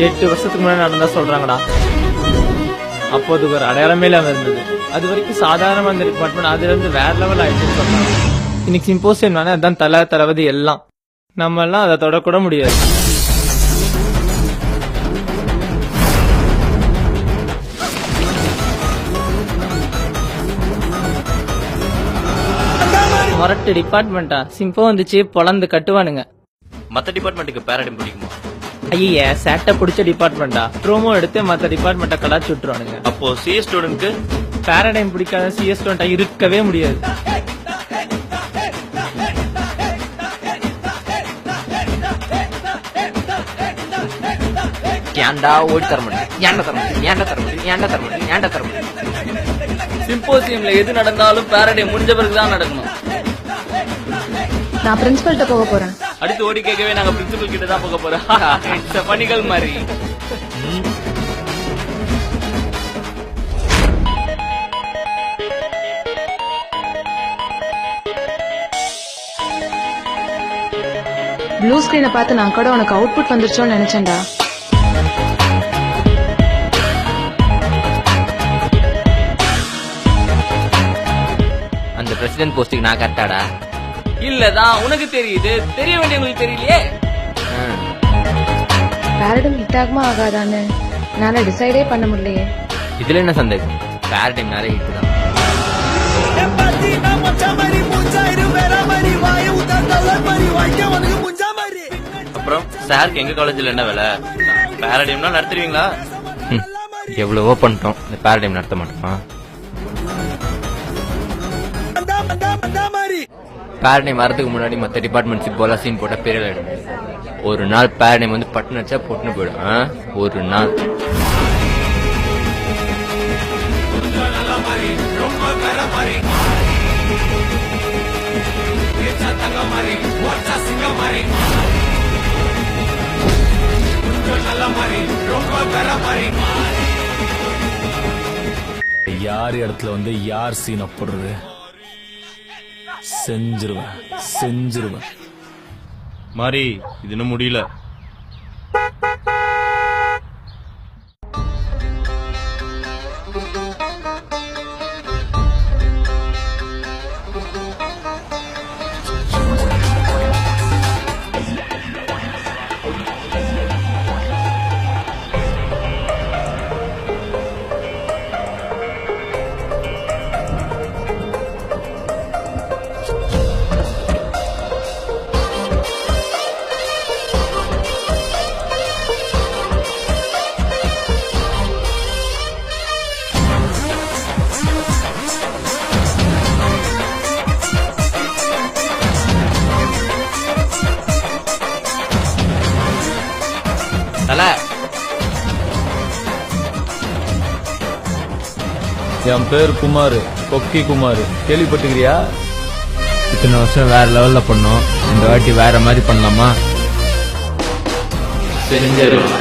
8 வருஷத்துக்கு முன்னாடி நடந்தா சொல்றாங்கடா. அப்போ அதுக்கு ஒரு அடையாளமே இல்லாம இருந்தது. அது வரைக்கும் சாதாரணமா இருந்த டிபார்ட்மெண்ட் அதுல இருந்து வேற லெவல் ஆயிடுச்சுன்னு சொன்னாங்க. இன்னைக்கு சிம்போசியம் அதான் தளபதி எல்லாம். நம்ம எல்லாம் அதை தொடக்கூட முடியாது. மொரட்டு டிபார்ட்மெண்டா? சிம்போ வந்துச்சு பொலந்து கட்டுவானுங்க. மத்த டிபார்ட்மெண்ட்டுக்கு பேரடைம் பிடிக்குமா? ஐய சேட்டை பிடிச்ச டிபார்ட்மெண்டா? ப்ரோமோ எடுத்து மத்த டிபார்ட்மெண்ட்டை கலாச்சு விட்டுருவானுங்க. அப்போ சிஎஸ் ஸ்டூடெண்ட்க்கு பேரடைம் பிடிக்காத சிஎஸ் ஸ்டூடெண்டா இருக்கவே முடியாது. ஏன்டா ஓடி தர முடியும்? ஏன்டா தர முடியும்? ஏன்டா தர முடியும்? ஏன்டா தர முடியும்? ஏன்டா தர முடியும்? சிம்போசியம்ல எது நடந்தாலும் பேரடை முடிஞ்ச பிறகுதான் நடக்கணும். நான் பிரின்சிபல்கிட்ட போக போறேன். அடுத்து ஓடி கேட்கவே நாங்க பிரின்சிபல் கிட்ட தான் போக போறோம். பணிகள் மாதிரி. ப்ளூ ஸ்கிரீனை பார்த்து நான் கூட உனக்கு அவுட்புட் வந்துருச்சோன்னு நினைச்சேன்டா. அந்த பிரசிடென்ட் போஸ்டுக்கு நான் கரெக்டாடா? இல்லதான் உனக்கு தெரியுது, தெரிய வேண்டியவங்களுக்கு தெரியலையே. பேரடைம் ஹிட் ஆகுமா ஆகாதான்னு என்னால டிசைடே பண்ண முடியலையே. இதுல என்ன சந்தேகம்? பேரடைம்னாலே ஹிட் தான். அப்புறம் சாருக்கு எங்க காலேஜ்ல என்ன வேலை? பேரடைம்னா நடத்துவீங்களா? எவ்வளவோ பண்ணிட்டோம், இந்த பேரடைம் நடத்த மாட்டோமா? பேரடைம் வரதுக்கு முன்னாடி மற்ற டிபார்ட்மெண்ட்ஸுக்கு போல சீன் போட்டா பெரிய ஆயிடும். ஒரு நாள் பேரடைம் வந்து பட்டு நடிச்சா பொட்டுன்னு போயிடும். ஒரு நாள் யார் இடத்துல வந்து யார் சீனை போடுறது செஞ்சிருவேன். மாதிரி இது இன்னும் முடியல. என் பேர் குமார், கொக்கி குமார். கேள்விப்பட்டுக்கிறியா? இத்தனை வருஷம் வேற லெவல்ல பண்ணோம், இந்த வாட்டி வேற மாதிரி பண்ணலாமா? தெரிஞ்சிடும்.